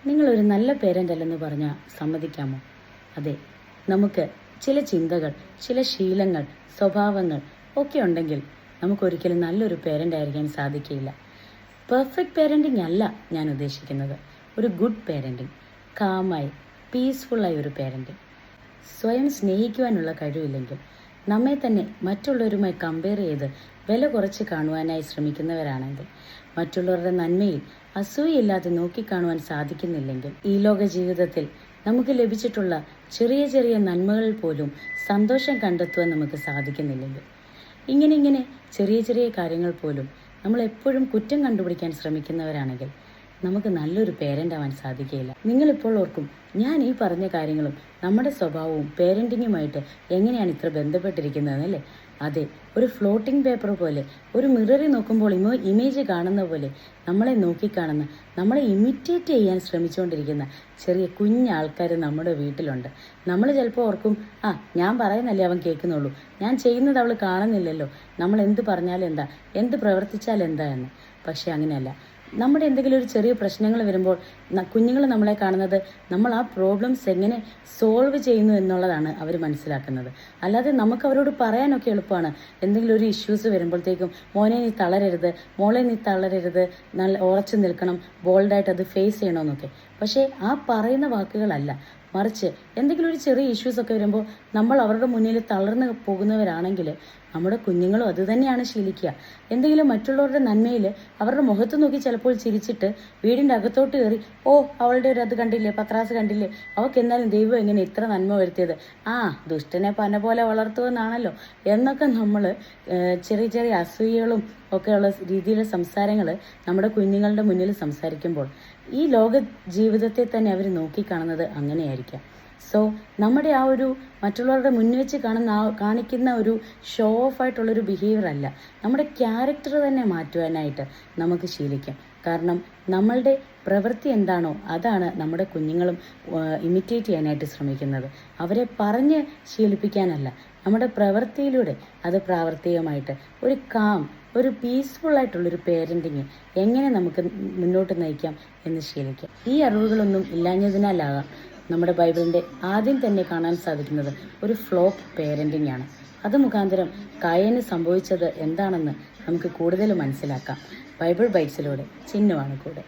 നിങ്ങളൊരു നല്ല പേരൻ്റ് അല്ലെന്ന് പറഞ്ഞാൽ സമ്മതിക്കാമോ? അതെ, നമുക്ക് ചില ചിന്തകൾ, ചില ശീലങ്ങൾ, സ്വഭാവങ്ങൾ ഒക്കെ ഉണ്ടെങ്കിൽ നമുക്കൊരിക്കലും നല്ലൊരു പേരൻ്റ് ആയിരിക്കാൻ സാധിക്കില്ല. പെർഫെക്റ്റ് പേരൻറ്റിങ് അല്ല ഞാൻ ഉദ്ദേശിക്കുന്നത്. ഒരു ഗുഡ് പേരൻറ്റിങ്, കാമായി പീസ്ഫുള്ളായ ഒരു പേരൻറ്റിങ്. സ്വയം സ്നേഹിക്കുവാനുള്ള കഴിവില്ലെങ്കിൽ നമ്മെ തന്നെ മറ്റുള്ളവരുമായി കമ്പയർ ചെയ്ത് വില കുറച്ച് കാണുവാനായി ശ്രമിക്കുന്നവരാണെങ്കിൽ, മറ്റുള്ളവരുടെ നന്മയിൽ അസൂയയില്ലാതെ നോക്കിക്കാണുവാൻ സാധിക്കുന്നില്ലെങ്കിൽ, ഈ ലോക ജീവിതത്തിൽ നമുക്ക് ലഭിച്ചിട്ടുള്ള ചെറിയ ചെറിയ നന്മകളിൽ പോലും സന്തോഷം കണ്ടെത്തുവാൻ നമുക്ക് സാധിക്കുന്നില്ലെങ്കിൽ, ഇങ്ങനെ ചെറിയ ചെറിയ കാര്യങ്ങൾ പോലും നമ്മൾ എപ്പോഴും കുറ്റം കണ്ടുപിടിക്കാൻ ശ്രമിക്കുന്നവരാണെങ്കിൽ നമുക്ക് നല്ലൊരു പേരൻ്റ് ആവാൻ സാധിക്കുകയില്ല. നിങ്ങളിപ്പോൾ ഓർക്കും, ഞാൻ ഈ പറഞ്ഞ കാര്യങ്ങളും നമ്മുടെ സ്വഭാവവും പേരൻറ്റിങ്ങുമായിട്ട് എങ്ങനെയാണ് ഇത്ര ബന്ധപ്പെട്ടിരിക്കുന്നതെന്നല്ലേ? അതെ, ഒരു ഫ്ലോട്ടിംഗ് പേപ്പർ പോലെ, ഒരു മിററിൽ നോക്കുമ്പോൾ ഇമേജ് കാണുന്ന പോലെ നമ്മളെ നോക്കിക്കാണുന്ന, നമ്മളെ ഇമിറ്റേറ്റ് ചെയ്യാൻ ശ്രമിച്ചുകൊണ്ടിരിക്കുന്ന ചെറിയ കുഞ്ഞാൾക്കാർ നമ്മുടെ വീട്ടിലുണ്ട്. നമ്മൾ ചിലപ്പോൾ ഓർക്കും, ഞാൻ പറയുന്നല്ലേ അവൻ കേൾക്കുന്നുള്ളൂ, ഞാൻ ചെയ്യുന്നത് അവൾ കാണുന്നില്ലല്ലോ, നമ്മൾ എന്ത് പറഞ്ഞാലും എന്താ, എന്ത് പ്രവർത്തിച്ചാൽ എന്താ എന്ന്. പക്ഷെ അങ്ങനെയല്ല. നമ്മുടെ എന്തെങ്കിലും ഒരു ചെറിയ പ്രശ്നങ്ങൾ വരുമ്പോൾ കുഞ്ഞുങ്ങൾ നമ്മളെ കാണുന്നത് നമ്മൾ ആ പ്രോബ്ലംസ് എങ്ങനെ സോൾവ് ചെയ്യുന്നു എന്നുള്ളതാണ് അവർ മനസ്സിലാക്കുന്നത്. അല്ലാതെ നമുക്ക് അവരോട് പറയാനൊക്കെ എളുപ്പമാണ്. എന്തെങ്കിലും ഒരു ഇഷ്യൂസ് വരുമ്പോഴത്തേക്കും, മോനെ നീ തളരരുത്, മോളെ നീ തളരരുത്, നല്ല ഉറച്ചു നിൽക്കണം, ബോൾഡായിട്ട് അത് ഫേസ് ചെയ്യണമെന്നൊക്കെ. പക്ഷേ ആ പറയുന്ന വാക്കുകളല്ല, മറിച്ച് എന്തെങ്കിലും ഒരു ചെറിയ ഇഷ്യൂസൊക്കെ വരുമ്പോൾ നമ്മൾ അവരുടെ മുന്നിൽ തളർന്നു പോകുന്നവരാണെങ്കിൽ നമ്മുടെ കുഞ്ഞുങ്ങളും അത് തന്നെയാണ് ശീലിക്കുക. എന്തെങ്കിലും മറ്റുള്ളവരുടെ നന്മയിൽ അവരുടെ മുഖത്ത് നോക്കി ചിലപ്പോൾ ചിരിച്ചിട്ട് വീടിൻ്റെ അകത്തോട്ട് കയറി, അവളുടെ ഒരു അത് കണ്ടില്ലേ, പത്രാസ് കണ്ടില്ലേ, അവൾക്ക് എന്നാലും ദൈവം എങ്ങനെ ഇത്ര നന്മ വരുത്തിയത്, ദുഷ്ടനെ പന പോലെ വളർത്തുമെന്നാണല്ലോ എന്നൊക്കെ നമ്മൾ ചെറിയ ചെറിയ അസൂയകളും ഒക്കെയുള്ള രീതിയിലുള്ള സംസാരങ്ങൾ നമ്മുടെ കുഞ്ഞുങ്ങളുടെ മുന്നിൽ സംസാരിക്കുമ്പോൾ ഈ ലോക ജീവിതത്തെ തന്നെ അവർ നോക്കിക്കാണുന്നത് അങ്ങനെയായിരിക്കാം. സോ നമ്മുടെ ആ ഒരു മറ്റുള്ളവരുടെ മുന്നിൽ വെച്ച് കാണിക്കുന്ന ഒരു ഷോ ഓഫ് ആയിട്ടുള്ളൊരു ബിഹേവിയർ അല്ല, നമ്മുടെ ക്യാരക്ടർ തന്നെ മാറ്റുവാനായിട്ട് നമുക്ക് ശീലിക്കാം. കാരണം നമ്മളുടെ പ്രവൃത്തി എന്താണോ അതാണ് നമ്മുടെ കുഞ്ഞുങ്ങളും ഇമിറ്റേറ്റ് ചെയ്യാനായിട്ട് ശ്രമിക്കുന്നത്. അവരെ പറഞ്ഞ് ശീലിപ്പിക്കാനല്ല, നമ്മുടെ പ്രവൃത്തിയിലൂടെ അത് പ്രാവർത്തികമായിട്ട് ഒരു പീസ്ഫുൾ ആയിട്ടുള്ളൊരു പേരൻറ്റിങ് എങ്ങനെ നമുക്ക് മുന്നോട്ട് നയിക്കാം എന്ന് ശീലിക്കാം. ഈ അറിവുകളൊന്നും ഇല്ലാഞ്ഞതിനാലാകാം നമ്മുടെ ബൈബിളിൻ്റെ ആദ്യം തന്നെ കാണാൻ സാധിക്കുന്നത് ഒരു ഫ്ലോപ്പ് പേരൻറ്റിങ് ആണ്. അത് മുഖാന്തരം കായന് സംഭവിച്ചത് എന്താണെന്ന് നമുക്ക് കൂടുതൽ മനസ്സിലാക്കാം. ബൈബിൾ ബൈറ്റ്സിലൂടെ ചിന്നുവാണ് കൂടെ.